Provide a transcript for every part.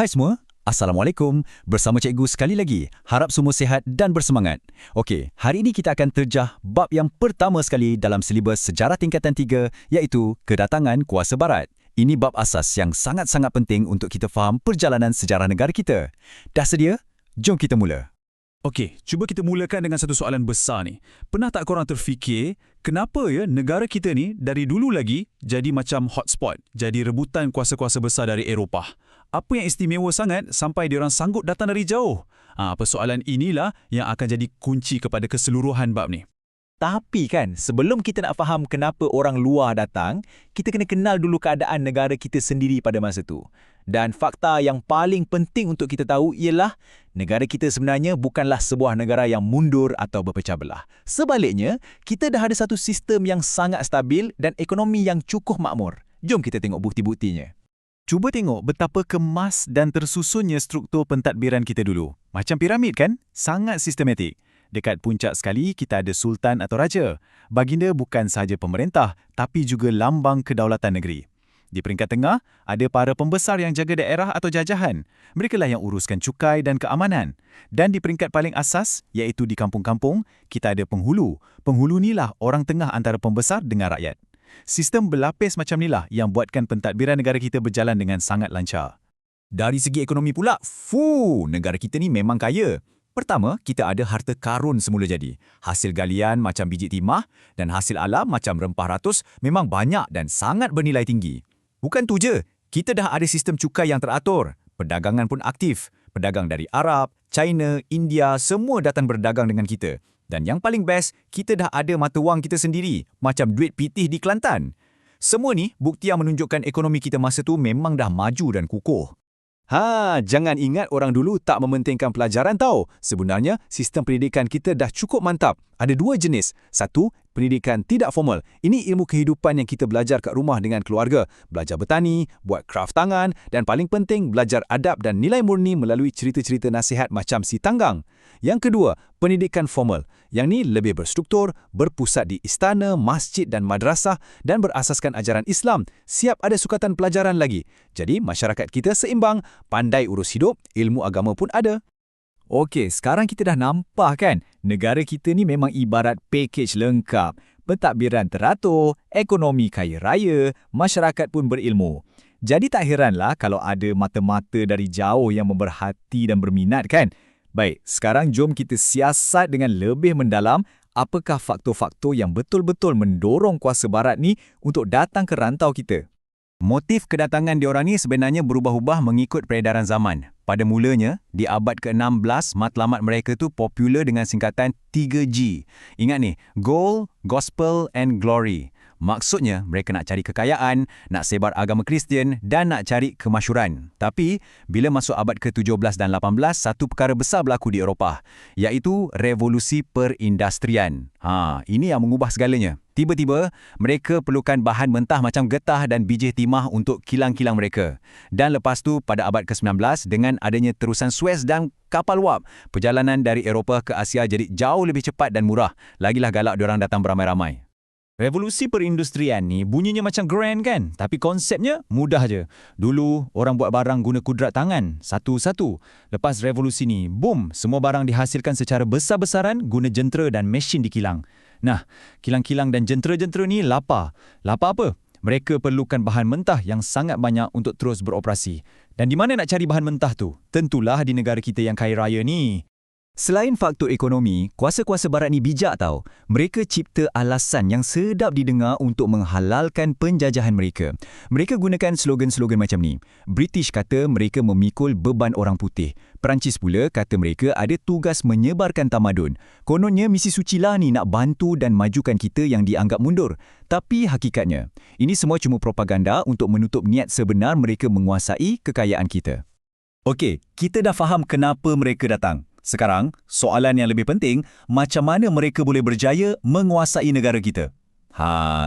Hai semua, Assalamualaikum. Bersama cikgu sekali lagi. Harap semua sihat dan bersemangat. Okey, hari ini kita akan terjah bab yang pertama sekali dalam silibus Sejarah Tingkatan 3 iaitu Kedatangan Kuasa Barat. Ini bab asas yang sangat-sangat penting untuk kita faham perjalanan sejarah negara kita. Dah sedia? Jom kita mula. Okey, cuba kita mulakan dengan satu soalan besar ni. Pernah tak korang terfikir, kenapa negara kita ni dari dulu lagi jadi macam hotspot, jadi rebutan kuasa-kuasa besar dari Eropah? Apa yang istimewa sangat sampai diorang sanggup datang dari jauh? Persoalan inilah yang akan jadi kunci kepada keseluruhan bab ni. Tapi kan, sebelum kita nak faham kenapa orang luar datang, kita kena kenal dulu keadaan negara kita sendiri pada masa tu. Dan fakta yang paling penting untuk kita tahu ialah negara kita sebenarnya bukanlah sebuah negara yang mundur atau berpecah belah. Sebaliknya, kita dah ada satu sistem yang sangat stabil dan ekonomi yang cukup makmur. Jom kita tengok bukti-buktinya. Cuba tengok betapa kemas dan tersusunnya struktur pentadbiran kita dulu. Macam piramid kan? Sangat sistematik. Dekat puncak sekali, kita ada sultan atau raja. Baginda bukan sahaja pemerintah, tapi juga lambang kedaulatan negeri. Di peringkat tengah, ada para pembesar yang jaga daerah atau jajahan. Merekalah yang uruskan cukai dan keamanan. Dan di peringkat paling asas, iaitu di kampung-kampung, kita ada penghulu. Penghulu inilah orang tengah antara pembesar dengan rakyat. Sistem berlapis macam inilah yang buatkan pentadbiran negara kita berjalan dengan sangat lancar. Dari segi ekonomi pula, negara kita ni memang kaya. Pertama, kita ada harta karun semula jadi. Hasil galian macam biji timah dan hasil alam macam rempah ratus memang banyak dan sangat bernilai tinggi. Bukan tu je, kita dah ada sistem cukai yang teratur. Perdagangan pun aktif. Pedagang dari Arab, China, India, semua datang berdagang dengan kita. Dan yang paling best, kita dah ada mata wang kita sendiri, macam duit pitih di Kelantan. Semua ni bukti yang menunjukkan ekonomi kita masa tu memang dah maju dan kukuh. Jangan ingat orang dulu tak mementingkan pelajaran tau. Sebenarnya, sistem pendidikan kita dah cukup mantap. Ada dua jenis. Satu, pendidikan tidak formal. Ini ilmu kehidupan yang kita belajar kat rumah dengan keluarga. Belajar bertani, buat kraft tangan dan paling penting, belajar adab dan nilai murni melalui cerita-cerita nasihat macam si Tanggang. Yang kedua, pendidikan formal. Yang ni lebih berstruktur, berpusat di istana, masjid dan madrasah dan berasaskan ajaran Islam. Siap ada sukatan pelajaran lagi. Jadi, masyarakat kita seimbang, pandai urus hidup, ilmu agama pun ada. Okey, sekarang kita dah nampak kan? Negara kita ni memang ibarat pakej lengkap. Pentadbiran teratur, ekonomi kaya raya, masyarakat pun berilmu. Jadi tak heranlah kalau ada mata-mata dari jauh yang memerhati dan berminat kan? Baik, sekarang jom kita siasat dengan lebih mendalam apakah faktor-faktor yang betul-betul mendorong kuasa barat ni untuk datang ke rantau kita. Motif kedatangan diorang ni sebenarnya berubah-ubah mengikut peredaran zaman. Pada mulanya, di abad ke-16, matlamat mereka tu popular dengan singkatan 3G. Ingat ni, Gold, Gospel and Glory. Maksudnya, mereka nak cari kekayaan, nak sebar agama Kristian dan nak cari kemasyhuran. Tapi, bila masuk abad ke-17 dan 18, satu perkara besar berlaku di Eropah, iaitu revolusi perindustrian. Ini yang mengubah segalanya. Tiba-tiba, mereka perlukan bahan mentah macam getah dan biji timah untuk kilang-kilang mereka. Dan lepas tu, pada abad ke-19, dengan adanya terusan Suez dan kapal wap, perjalanan dari Eropah ke Asia jadi jauh lebih cepat dan murah. Lagilah galak diorang datang beramai-ramai. Revolusi perindustrian ni bunyinya macam grand kan? Tapi konsepnya mudah je. Dulu, orang buat barang guna kudrat tangan, satu-satu. Lepas revolusi ni, boom, semua barang dihasilkan secara besar-besaran guna jentera dan mesin di kilang. Nah, kilang-kilang dan jentera-jentera ni lapar. Lapar apa? Mereka perlukan bahan mentah yang sangat banyak untuk terus beroperasi. Dan di mana nak cari bahan mentah tu? Tentulah di negara kita yang kaya raya ni. Selain faktor ekonomi, kuasa-kuasa barat ni bijak tau. Mereka cipta alasan yang sedap didengar untuk menghalalkan penjajahan mereka. Mereka gunakan slogan-slogan macam ni. British kata mereka memikul beban orang putih. Perancis pula kata mereka ada tugas menyebarkan tamadun. Kononnya misi sucilah ni nak bantu dan majukan kita yang dianggap mundur. Tapi hakikatnya, ini semua cuma propaganda untuk menutup niat sebenar mereka menguasai kekayaan kita. Okey, kita dah faham kenapa mereka datang. Sekarang, soalan yang lebih penting, macam mana mereka boleh berjaya menguasai negara kita?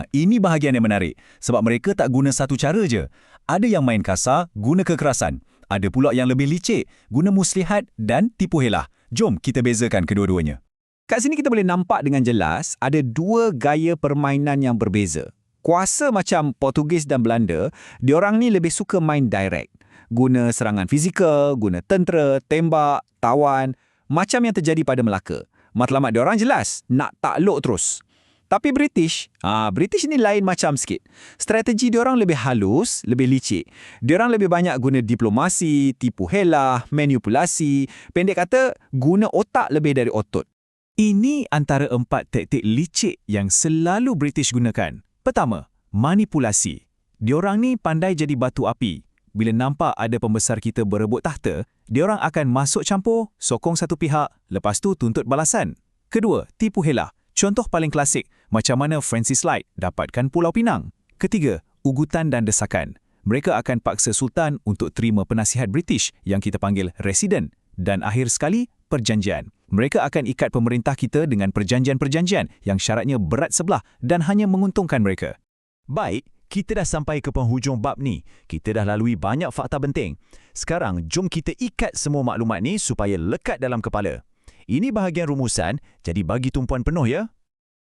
Ini bahagian yang menarik. Sebab mereka tak guna satu cara je. Ada yang main kasar, guna kekerasan. Ada pula yang lebih licik, guna muslihat dan tipu helah. Jom kita bezakan kedua-duanya. Kat sini kita boleh nampak dengan jelas ada dua gaya permainan yang berbeza. Kuasa macam Portugis dan Belanda, diorang ni lebih suka main direct. Guna serangan fizikal, guna tentera, tembak, tawan, macam yang terjadi pada Melaka. Matlamat diorang jelas, nak takluk terus. Tapi British ni lain macam sikit. Strategi diorang lebih halus, lebih licik. Diorang lebih banyak guna diplomasi, tipu helah, manipulasi. Pendek kata, guna otak lebih dari otot. Ini antara 4 taktik licik yang selalu British gunakan. Pertama, manipulasi. Diorang ni pandai jadi batu api. Bila nampak ada pembesar kita berebut tahta, diorang akan masuk campur, sokong satu pihak, lepas tu tuntut balasan. Kedua, tipu helah. Contoh paling klasik, macam mana Francis Light dapatkan Pulau Pinang. Ketiga, ugutan dan desakan. Mereka akan paksa Sultan untuk terima penasihat British yang kita panggil resident. Dan akhir sekali, perjanjian. Mereka akan ikat pemerintah kita dengan perjanjian-perjanjian yang syaratnya berat sebelah dan hanya menguntungkan mereka. Baik, kita dah sampai ke penghujung bab ni. Kita dah lalui banyak fakta penting. Sekarang, jom kita ikat semua maklumat ni supaya lekat dalam kepala. Ini bahagian rumusan, jadi bagi tumpuan penuh ya.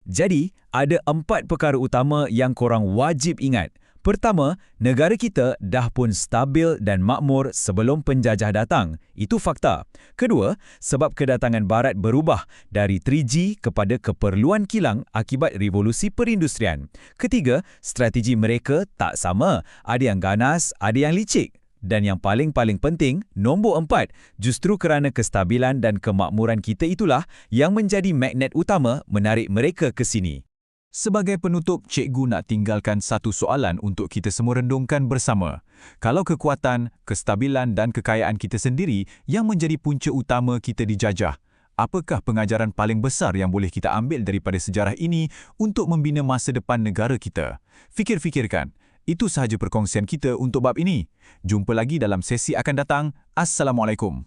Jadi, ada 4 perkara utama yang korang wajib ingat. Pertama, negara kita dah pun stabil dan makmur sebelum penjajah datang. Itu fakta. Kedua, sebab kedatangan Barat berubah dari 3G kepada keperluan kilang akibat revolusi perindustrian. Ketiga, strategi mereka tak sama. Ada yang ganas, ada yang licik. Dan yang paling-paling penting, nombor 4, justru kerana kestabilan dan kemakmuran kita itulah yang menjadi magnet utama menarik mereka ke sini. Sebagai penutup, cikgu nak tinggalkan satu soalan untuk kita semua rendungkan bersama. Kalau kekuatan, kestabilan dan kekayaan kita sendiri yang menjadi punca utama kita dijajah, apakah pengajaran paling besar yang boleh kita ambil daripada sejarah ini untuk membina masa depan negara kita? Fikir-fikirkan. Itu sahaja perkongsian kita untuk bab ini. Jumpa lagi dalam sesi akan datang. Assalamualaikum.